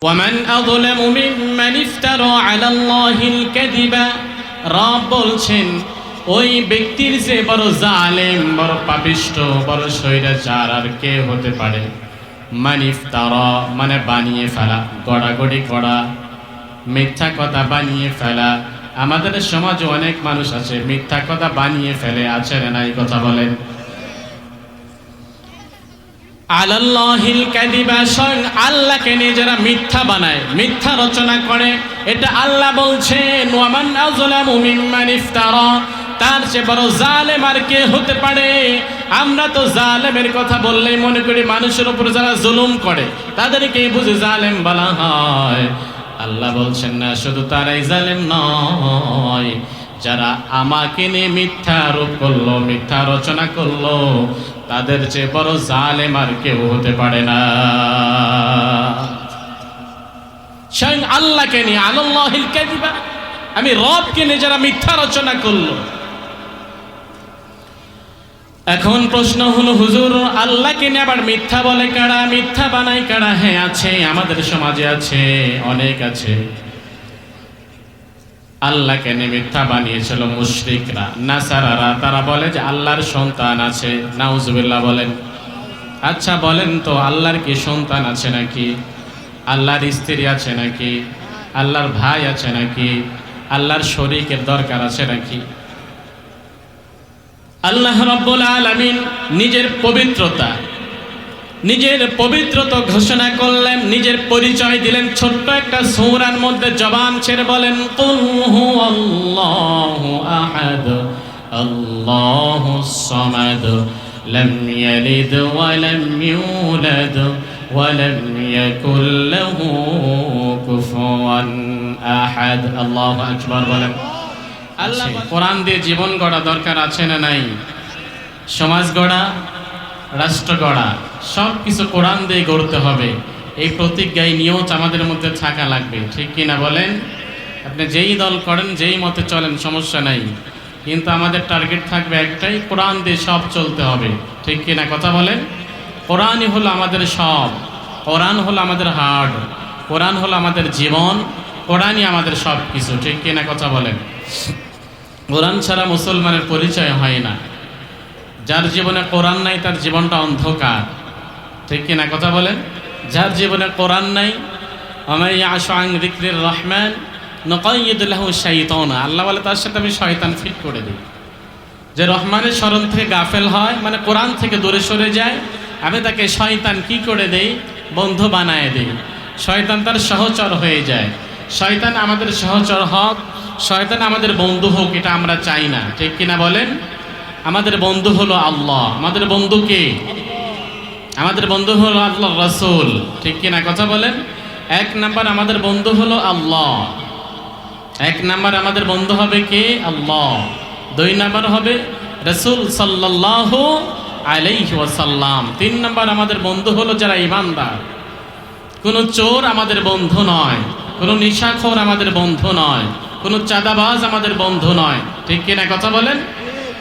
ওয়ামান আযলামু মিম্মান ইফতারা আলাল্লাহিল কাযিবা। রব বলছেন ওই ব্যক্তির যে বড় জালেম, বড় পাপিষ্ঠ, বড় স্বৈরাচার আর কে হতে পারে? মান ইফতারা মানে বানিয়ে ফেলা, গড়াগড়ি করা, মিথ্যা কথা বানিয়ে ফেলা। আমাদের সমাজে অনেক মানুষ আছে মিথ্যা কথা বানিয়ে ফেলে, আছে না নাই? কথা বলেন। আলাল্লাহিল কাযিবা, স্বয়ং আল্লাহকে নিয়ে যারা মিথ্যা বানায়, মিথ্যা রচনা করে, এটা আল্লাহ বলছেন ওয়ামান আযলামু মিম্মান ইফতারা, তার চেয়ে বড় জালেম আর কে হতে পারে? আমরা তো জালেমের কথা বললেই মনে করি মানুষের উপর যারা জুলুম করে তাদেরকেই বুঝি জালেম বলা হয়। আল্লাহ বলছেন না, শুধু তারাই জালেম নয়, যারা আমাকে নিয়ে মিথ্যা আরোপ করলো, মিথ্যা রচনা করলো, তাদের চেয়ে বড় জালেম আর কেউ হতে পারে না। স্বয়ং আল্লাহকে নিয়ে, আলাল্লাহিল কাযিবা, আমি রবকে নিয়ে যারা মিথ্যা রচনা করলো। এখন প্রশ্ন হলো, হুজুর আল্লাহকে নিয়ে আবার মিথ্যা বলে কারা, মিথ্যা বানায় কারা? হ্যাঁ আছে, আমাদের সমাজে আছে, অনেক আছে। আল্লাহকে নিয়ে মিথ্যা বানিয়েছিল মুশরিকরা, নাসারারা। তারা বলে যে আল্লাহর সন্তান আছে, নাউজুবিল্লাহ বলেন। আচ্ছা বলেন তো, আল্লাহর কি সন্তান আছে নাকি? আল্লাহর স্ত্রী আছে নাকি? আল্লাহর ভাই আছে নাকি? আল্লাহর শরীকের দরকার আছে নাকি? আল্লাহ রাব্বুল আলামিন নিজের পবিত্রতা ঘোষণা করলেন, নিজের পরিচয় দিলেন ছোট্ট একটা সূরার মধ্যে। জবান ছেড়ে বলেন কুল হুয়াল্লাহু আহাদ আল্লাহুস সামাদ লাম ইয়ালিদ ওয়া লাম ইউলাদ ওয়া লাম ইয়াকুল লাহু কুফুয়ান আহাদ। আল্লাহু আকবার বলেন। আল্লাহ কোরআন দিয়ে জীবন গড়া দরকার আছে না নাই? সমাজ গড়া, রাষ্ট্র গড়া, সব কিছু কোরআন দিয়ে গড়তে হবে। এই প্রতিজ্ঞায় নিয়ত আমাদের মধ্যে থাকা লাগবে, ঠিক কিনা বলেন? আপনি যেই দল করেন, যেই মতে চলেন, সমস্যা নাই, কিন্তু আমাদের টার্গেট থাকবে একটাই, কোরআন দিয়ে সব চলতে হবে, ঠিক কিনা? কথা বলেন। কোরআনই হলো আমাদের সব, কোরআন হলো আমাদের হার্ট, কোরআন হলো আমাদের জীবন, কোরআনই আমাদের সব কিছু, ঠিক কিনা? কথা বলেন। কোরআন ছাড়া মুসলমানের পরিচয় হয় না। যার জীবনে কোরআন নাই তার জীবনটা অন্ধকার, ঠিক কিনা? কথা বলেন। যার জীবনে কোরআন নাই, আমা ইয়াশু আন যিকরির রহমান নুকাইয়িদ লাহু শাইতানা, আল্লাহ বলে তার সাথে আমি শয়তান ফিট করে দিই। যে রহমানের স্মরণ থেকে গাফেল হয়, মানে কোরআন থেকে দূরে সরে যায়, আমি তাকে শয়তান কি করে দেই? বন্ধু বানায় দেই। শয়তান তার সহচর হয়ে যায়। শয়তান আমাদের সহচর হোক, শয়তান আমাদের বন্ধু হোক, এটা আমরা চাই না, ঠিক কিনা বলেন? আমাদের বন্ধু হলো আল্লাহ। আমাদের বন্ধু কে? আমাদের বন্ধু হলো আল্লাহ রাসূল, ঠিক কিনা? কথা বলেন। এক নাম্বার আমাদের বন্ধু হলো আল্লাহ, এক নাম্বার আমাদের বন্ধু হবে কে? আল্লাহ। দুই নাম্বার হবে রাসূল সাল্লাল্লাহু আলাইহি ওয়াসাল্লাম। তিন নাম্বার আমাদের বন্ধু হলো যারা ঈমানদার। কোনো চোর আমাদের বন্ধু নয়, কোনো নিশাখোর আমাদের বন্ধু নয়, কোনো চাঁদাবাজ আমাদের বন্ধু নয়, ঠিক কিনা? কথা বলেন।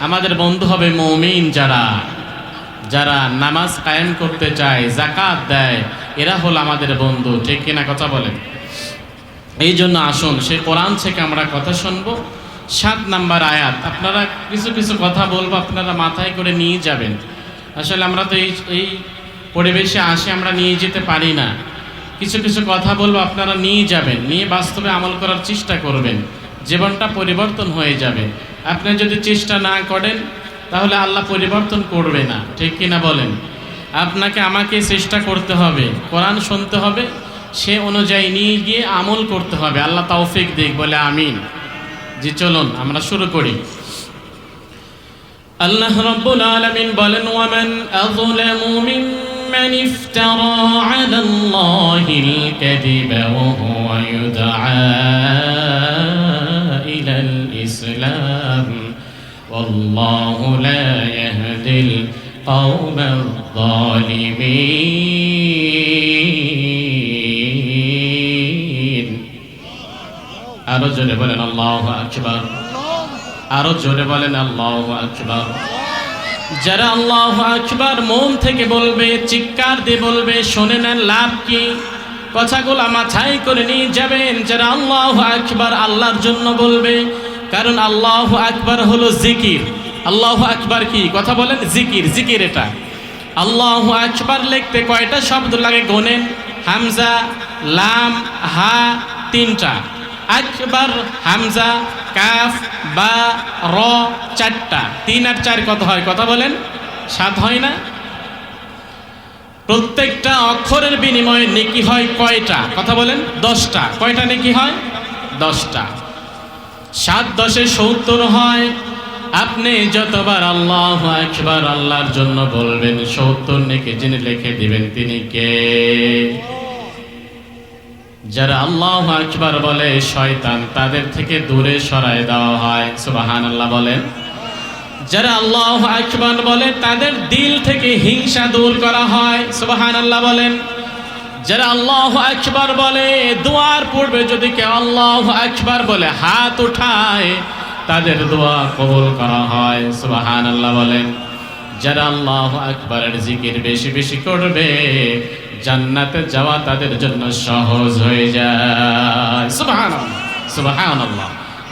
আমাদের বন্ধু হবে মুমিন, যারা নামাজ কায়েম করতে চায়, যাকাত দেয়, এরা হলো আমাদের বন্ধু, ঠিক কিনা? কথা বলেন। এই জন্য আসুন সেই কোরআন থেকে আমরা কথা শুনবো। 7 নাম্বার আয়াত, আপনারা কিছু কিছু কথা বলবো, আপনারা মাথায় করে নিয়ে যাবেন। আসলে আমরা তো এই পরিবেশে আসে, আমরা নিয়ে যেতে পারি না। কিছু কিছু কথা বলবো, আপনারা নিয়ে যাবেন, নিয়ে বাস্তবে আমল করার চেষ্টা করবেন, জীবনটা পরিবর্তন হয়ে যাবে। আপনি যদি চেষ্টা না করেন তাহলে আল্লাহ পরিবর্তন করবে না, ঠিক কিনা বলেন? আপনাকে আমাকে চেষ্টা করতে হবে, কোরআন শুনতে হবে, সে অনুযায়ী নিয়ে গিয়ে আমল করতে হবে। আল্লাহ তৌফিক দিক, বলে আমিন। জি চলুন আমরা শুরু করি। আল্লাহ রাব্বুল আলামিন বলেন ওয়ামান আযলামু মিম্মান ইফতারা আলাল্লাহিল কাযিবা ওয়া হুয়া ইউদআ ইলাল ইসলাম ওয়াল্লাহু লা ইয়াহদিল কওমাল যালিমিন। আরো জোরে বলেন আল্লাহু আকবার, আরো জোরে বলেন আল্লাহু আকবার। যারা আল্লাহু আকবার মন থেকে বলবে, চিৎকার দিয়ে বলবে, শুনে নেন লাভ কি? কথাগুলো মাথায় করে নিয়ে যাবেন। যারা আল্লাহু আকবার আল্লাহর জন্য বলবে, কারণ আল্লাহু আকবার হলো জিকির। আল্লাহু আকবার কি? কথা বলেন, জিকির। জিকির এটা। আল্লাহু আকবার লিখতে কয়টা শব্দ লাগে গোনেন? হামজা, লাম, হা, তিনটা। আকবার, হামজা, কাফ, বা, র, চারটা। 3 আর 4 কত হয়? কথা বলেন, 7 হয় না? প্রত্যেকটা অক্ষরের বিনিময়ে নেকি হয় কয়টা? কথা বলেন, 10টা। কয়টা নেকি হয়? 10টা। 7 10 70 হয়। আপনি যতবার আল্লাহু আকবার আল্লাহর জন্য বলবেন, 70 নেকি যিনি লিখে দিবেন তিনি কে? যারা আল্লাহু আকবার বলে শয়তান তাদের থেকে দূরে সরায় দেওয়া হয়। সুবহানাল্লাহ বলেন। যারা আল্লাহু আকবার বলে তাদের দিল থেকে হিংসা দূর করা হয়। সুবহানাল্লাহ বলেন। যারা আল্লাহু আকবার বলে দোয়ার পূর্বে যদি কেউ আল্লাহু আকবার বলে হাত উঠায়, তাদের দোয়া কবুল করা হয়। সুবহানাল্লাহ বলেন। যারা আল্লাহু আকবারের জিকির বেশি বেশি করবে, জান্নাতে যাওয়া তাদের জন্য সহজ হয়ে যায়। সুবহানাল্লাহ, সুবহানাল্লাহ।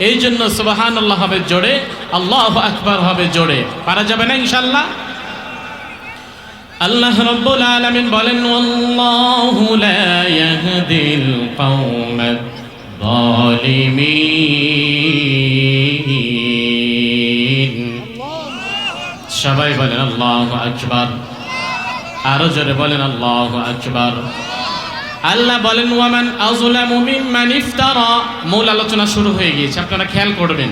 এই জন্য সুবহানাল্লাহ হবে জোরে, আল্লাহু আকবার হবে জোরে। পারা যাবে না ইনশাআল্লাহ? আল্লাহ রাব্বুল আলামিন বলেন, ওয়াল্লাহু লা ইয়াহদিল কওমাদ যালিমিন। সবাই বলেন আল্লাহু আকবার। আরো জোরে বলেন আল্লাহু আকবার। আল্লাহ বলেন, ওয়ামান আযলামু মিম্মান ইফতারা। মূল আলোচনা শুরু হয়ে গিয়েছে, আপনারা খেয়াল করবেন।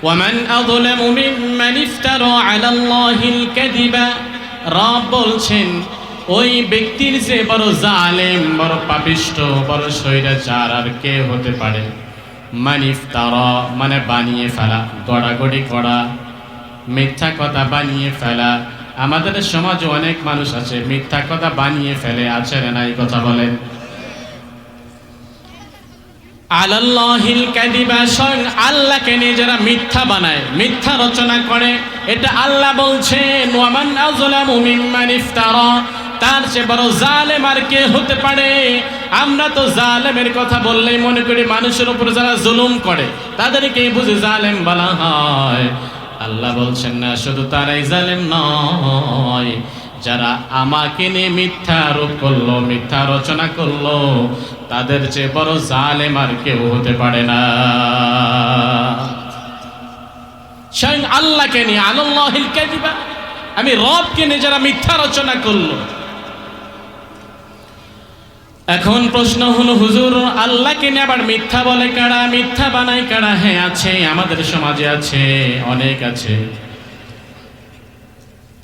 ওয়ামান আযলামু মিম্মান ইফতারা আলাল্লাহিল কাযিবা। রব বলছেন, ওই ব্যক্তির যে বড় জালেম, বড় পাপিষ্ঠ, বড় স্বৈরাচার আর কে হতে পারে? মান ইফতারা মানে বানিয়ে ফেলা, গড়াগড়ি করা, মিথ্যা কথা বানিয়ে ফেলা। আমাদের সমাজে অনেক মানুষ আছে মিথ্যা কথা বানিয়ে ফেলে, আছে না নাই? কথা বলেন। আলাল্লাহিল কাযিবা, স্বয়ং আল্লাহকে নিয়ে যারা মিথ্যা বানায়, মিথ্যা রচনা করে, এটা আল্লাহ বলছেন। ওয়ামান আযলামু মিম্মান ইফতারা, তার চেয়ে বড় জালেম আর কে হতে পারে? আমরা তো জালেমের কথা বললেই মনে করি মানুষের উপর যারা জুলুম করে তাদেরকেই বুঝি জালেম বলা হয়। আল্লাহ বলছেন না, শুধু তারাই জালেম নয়, যারা আমাকে নিয়ে মিথ্যা আরোপ করলো, মিথ্যা রচনা করলো, তাদের চেয়ে বড় জালেম আর কেউ হতে পারে না। স্বয়ং আল্লাহকে নিয়ে, আলাল্লাহিল কাযিবা, আমি রবকে নিয়ে যারা মিথ্যা রচনা করলো। এখন প্রশ্ন হলো, হুজুর আল্লাহকে নিয়ে আবার মিথ্যা বলে কারা, মিথ্যা বানায় কারা? হ্যাঁ আছে, আমাদের সমাজে আছে, অনেক আছে।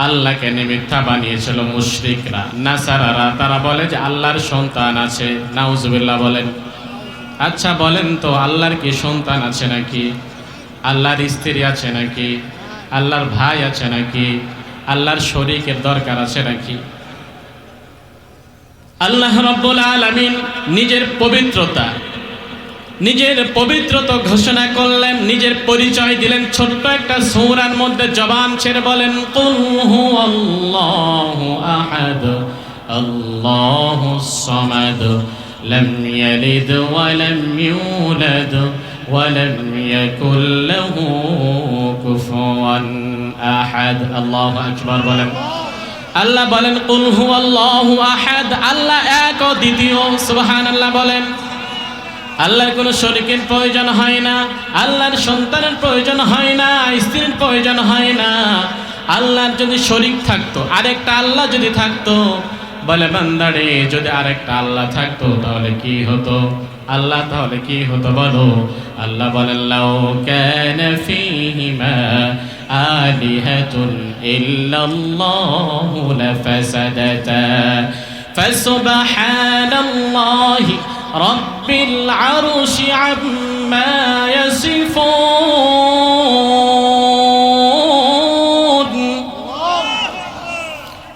আল্লাহকে নিয়ে মিথ্যা বানিয়েছিল মুশরিকরা, নাসারারা। তারা বলে যে আল্লাহর সন্তান আছে। নাউজুবিল্লাহ বলেন। আচ্ছা বলেন তো, আল্লাহর কি সন্তান আছে নাকি? আল্লাহর স্ত্রী আছে নাকি? আল্লাহর ভাই আছে নাকি? আল্লাহর শরীকের দরকার আছে নাকি? আল্লাহ রাব্বুল আলামিন নিজের পবিত্রতা ঘোষণা করলেন, নিজের পরিচয় দিলেন ছোট্ট একটা সূরার মধ্যে। জবান ছেড়ে বলেন, কুল হুয়াল্লাহু আহাদ আল্লাহুস সামাদ লাম ইয়ালিদ ওয়া লাম ইউলাদ ওয়া লাম ইয়াকুল লাহু কুফুয়ান আহাদ। আল্লাহু আকবার বলেন। আল্লাহ বলেন, কুল হুয়াল্লাহু আহাদ, আল্লাহ এক ও দ্বিতীয়। সুবহানাল্লাহ বলেন। আল্লাহর কোনো শরীকের প্রয়োজন হয় না, আল্লাহর সন্তানের প্রয়োজন হয় না, স্ত্রীর প্রয়োজন হয় না। আল্লাহর যদি শরীক থাকতো, আরেকটা আল্লাহ যদি থাকতো, বলে বান্দারে যদি আরেকটা আল্লাহ থাকতো তাহলে কি হতো? আল্লাহ তাহলে কি হতো বলো? আল্লাহ বলেন, লাউ কানা ফীহিমা আলিহাতুন ইল্লাল্লাহু লাফাসাদাতা ফাসুবহানাল্লাহি রাব্বিল আরশি আম্মা ইয়াসিফুন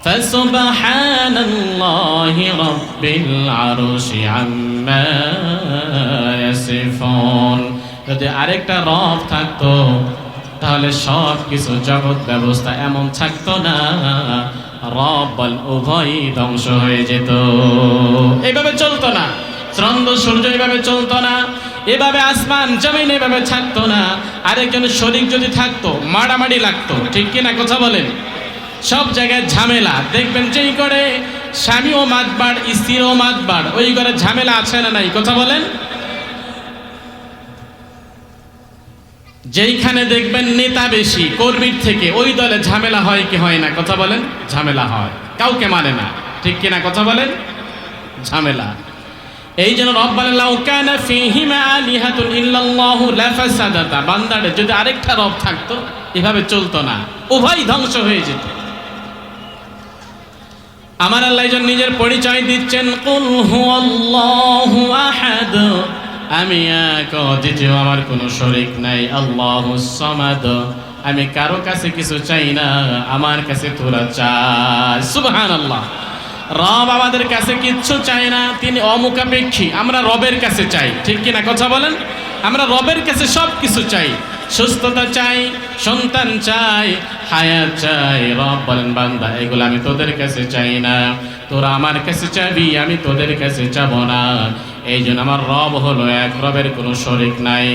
ফাসুবহানাল্লাহি রাব্বিল আরশি আম্মা ইয়াসিফুন। যদি আরেকটা রব থাকতো তাহলে সব কিছু জগৎ ব্যবস্থা এমন থাকতো না, রব বল উভয় ধ্বংস হয়ে যেত। এভাবে চলতো না, চন্দ্র সূর্য এভাবে চলতো না, এভাবে আসমান জমিন এভাবে থাকতো না। আরেকজন শরীক যদি থাকতো মারামারি লাগতো, ঠিক কিনা কথা বলেন? সব জায়গায় ঝামেলা দেখবেন, যেই করে স্বামীও মাতবার স্ত্রীও মাতবার, ওই ঘরে ঝামেলা আছে না নাই কথা বলেন? যেইখানে দেখবেন নেতা বেশি কর্মীর থেকে, ওই দলে ঝামেলা হয় কি হয় না কথা বলেন? ঝামেলা হয়, কাউকে মানে না, ঠিক কিনা কথা বলেন? ঝামেলা। এই জন্য রব বলেন লাউ কানা ফীহিমা আলিহাতুন ইল্লাল্লাহু লাফাসাদাতা, বান্দারে যদি আরেকটা রব থাকতো এভাবে চলতো না, উভয় ধ্বংস হয়ে যেত। আমার আল্লাহ এই জন্য নিজের পরিচয় দিচ্ছেন, কুল হুয়াল্লাহু আহাদ, আমি এক অদ্বিতীয়, আমার কোনো শরীক নাই। আল্লাহুস সামাদ, আমি কারো কাছে কিছু চাই না, আমার কাছে তোরা চাই। সুবহানাল্লাহ। রব আমাদের কাছে কিচ্ছু চাই না, তিনি অমুখাপেক্ষী, আমরা রবের কাছে চাই, ঠিক কিনা কথা বলেন? আমরা রবের কাছে সব কিছু চাই, সুস্থতা চাই, সন্তান চাই, হায়াত চাই। রব বলেন বান্দা এগুলো আমি তোদের কাছে চাই না, তোরা আমার কাছে চাবি, আমি তোদের কাছে চাবো না। এই জন্য আমার রব হলো এক, রবের কোনো শরীক নাই।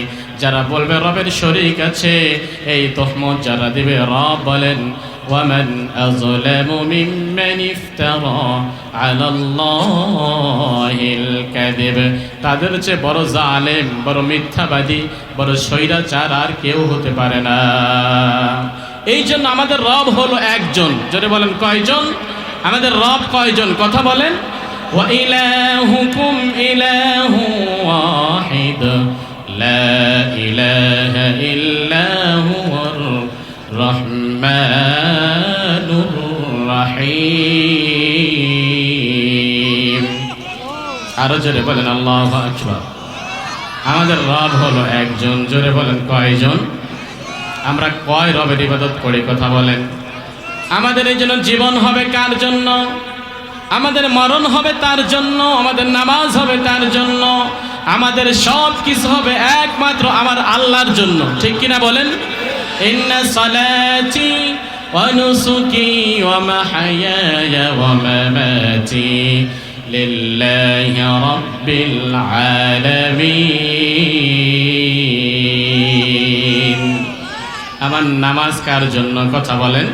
যারা বলবে রবের শরীক আছে, এই তহমত যারা দিবে, রব বলেন ওয়ামান আযলামু মিম্মান ইফতারা আলাল্লাহিল কাযিব, তাদের চেয়ে বড় জালেম, বড় মিথ্যাবাদী, বড় স্বৈরাচার আর কেউ হতে পারে না। এই জন্য আমাদের রব হলো একজন। জোরে বলেন কয়জন? আমাদের রব কয়জন কথা বলেন? ওয়া ইলাহুকুম ইলাহু ওয়াহিদ লা ইলাহা ইল্লা হুয়ার রহমানুর রহিম। আরো জোরে বলেন আল্লাহু আকবার। আমাদের রব হলো একজন। জোরে বলেন কয়জন? আমরা কয় রবের ইবাদত করি কথা বলেন? আমাদের এই জন্য জীবন হবে কার জন্য? আমাদের মরণ হবে তার জন্য, আমাদের নামাজ হবে তার জন্য, আমাদের সব কিছু হবে একমাত্র আমার আল্লাহর জন্য, ঠিক কিনা বলেন? ইন্না সালাতি ওয়া নুসুকি ওয়া মাহইয়ায়া ওয়া মামাতি লিল্লাহি রাব্বিল আলামিন। আমার নামাজ কার জন্য কথা বলেন?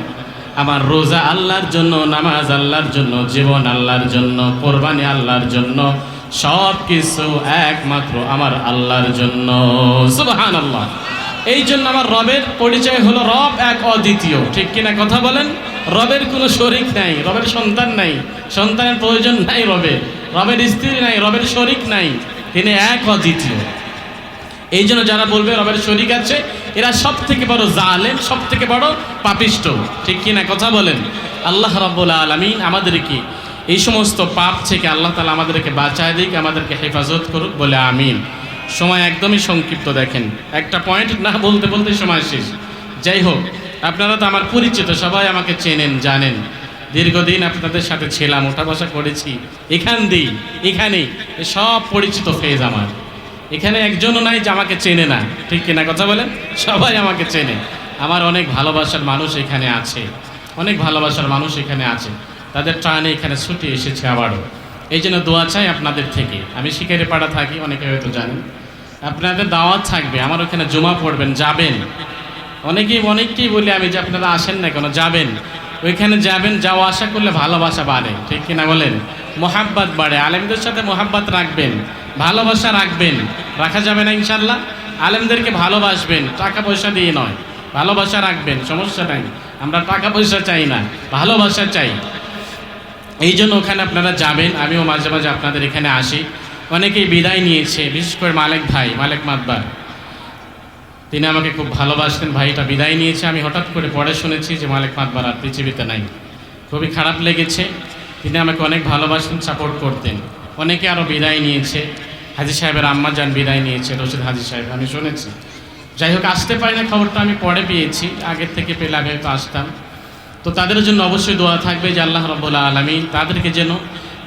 আমার রোজা আল্লাহর জন্য, নামাজ আল্লাহর জন্য, জীবন আল্লাহর জন্য, কোরবানি আল্লাহর জন্য, সব কিছু একমাত্র আমার আল্লাহর জন্য। সুবহানাল্লাহ। এই জন্য আমার রবের পরিচয় হলো রব এক অদ্বিতীয়, ঠিক কিনা কথা বলেন? রবের কোনো শরীক নাই, রবের সন্তান নাই, সন্তানের প্রয়োজন নাই, রবের স্ত্রী নাই, রবের শরীক নাই, তিনি এক অদ্বিতীয়। এই জন্য যারা বলবে রবের শরীক আছে, এরা সব থেকে বড় জালেম, সব থেকে বড় পাপিষ্ট, ঠিক কিনা কথা বলেন? আল্লাহ রাব্বুল আলামিন আমাদেরকে এই সমস্ত পাপ থেকে আল্লাহ তাআলা আমাদেরকে বাঁচায় দিক, আমাদেরকে হেফাজত করুক বলে আমিন। সময় একদমই সংক্ষিপ্ত, দেখেন একটা পয়েন্ট না বলতে বলতে সময় শেষ। যাই হোক, আপনারা তো আমার পরিচিত, সবাই আমাকে চেনেন জানেন, দীর্ঘদিন আপনাদের সাথে ছিলাম, ওঠা বসা করেছি, এখানেই সব পরিচিত ফেজ আমার। এখানে একজনও নাই যে আমাকে চেনে না, ঠিক কিনা কথা বলেন? সবাই আমাকে চেনে। আমার অনেক ভালোবাসার মানুষ এখানে আছে, অনেক ভালোবাসার মানুষ এখানে আছে, তাদের টানে এখানে ছুটে এসেছে আবারও। এই জন্য দোয়া চাই আপনাদের থেকে। আমি শিকারিপাড়া থাকি, অনেকে হয়তো জানেন, আপনাদের দাওয়াত থাকবে, আমার ওখানে জমা পড়বেন, যাবেন। অনেককেই বলি আমি যে আপনারা আসেন না কেন, যাবেন, ওইখানে যাবেন, যাওয়া আসা করলে ভালোবাসা বাড়ে, ঠিক কিনা বলেন? মোহাব্বত বাড়ে, আলেমদের সাথে মোহাব্বত রাখবেন, ভালোবাসা রাখবেন, রাখা যাবে না ইনশাল্লাহ? আলেমদেরকে ভালোবাসবেন, টাকা পয়সা দিয়ে নয়, ভালোবাসা রাখবেন, সমস্যা নাই, আমরা টাকা পয়সা চাই না, ভালোবাসা চাই। এই জন্য ওখানে আপনারা যাবেন, আমিও মাঝে মাঝে আপনাদের এখানে আসি। অনেকেই বিদায় নিয়েছে, বিশেষ করে মালেক মাতবার, তিনি আমাকে খুব ভালোবাসতেন, ভাইটা বিদায় নিয়েছে। আমি হঠাৎ করে পরে শুনেছি যে মালেক মাতবার আর পৃথিবীতে নাই, খুবই খারাপ লেগেছে। তিনি আমাকে অনেক ভালোবাসতেন, সাপোর্ট করতেন। অনেকে আরও বিদায় নিয়েছে, হাজী সাহেবের আম্মা যান বিদায় নিয়েছে, রশিদ হাজী সাহেব, আমি শুনেছি। যাই হোক, আসতে পারি না, খবরটা আমি পরে পেয়েছি, আগের থেকে পেলে আমি হয়তো আসতাম। তো তাদের জন্য অবশ্যই দোয়া থাকবে যে আল্লাহ রাব্বুল আলামিন তাদেরকে যেন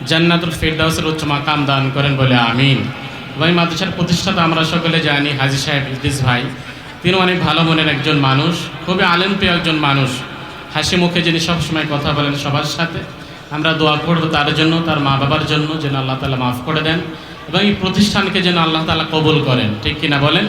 জান্নাতুল ফেরদাউসের উচ্চ মাকাম দান করেন বলে আমিন। ভাই মাদ্রাসার প্রতিষ্ঠাতা আমরা সকলে জানি হাজী সাহেব ইদ্রিস ভাই, তিনি অনেক ভালো মনের একজন মানুষ, খুবই আলেমপ্রিয় একজন মানুষ, হাসি মুখে যিনি সবসময় কথা বলেন সবার সাথে। আমরা দোয়া করব তার জন্য, তার মা বাবার জন্য, যেন আল্লাহ তাআলা মাফ করে দেন এবং এই প্রতিষ্ঠানকে যেন আল্লাহ তাআলা কবুল করেন, ঠিক কিনা বলেন।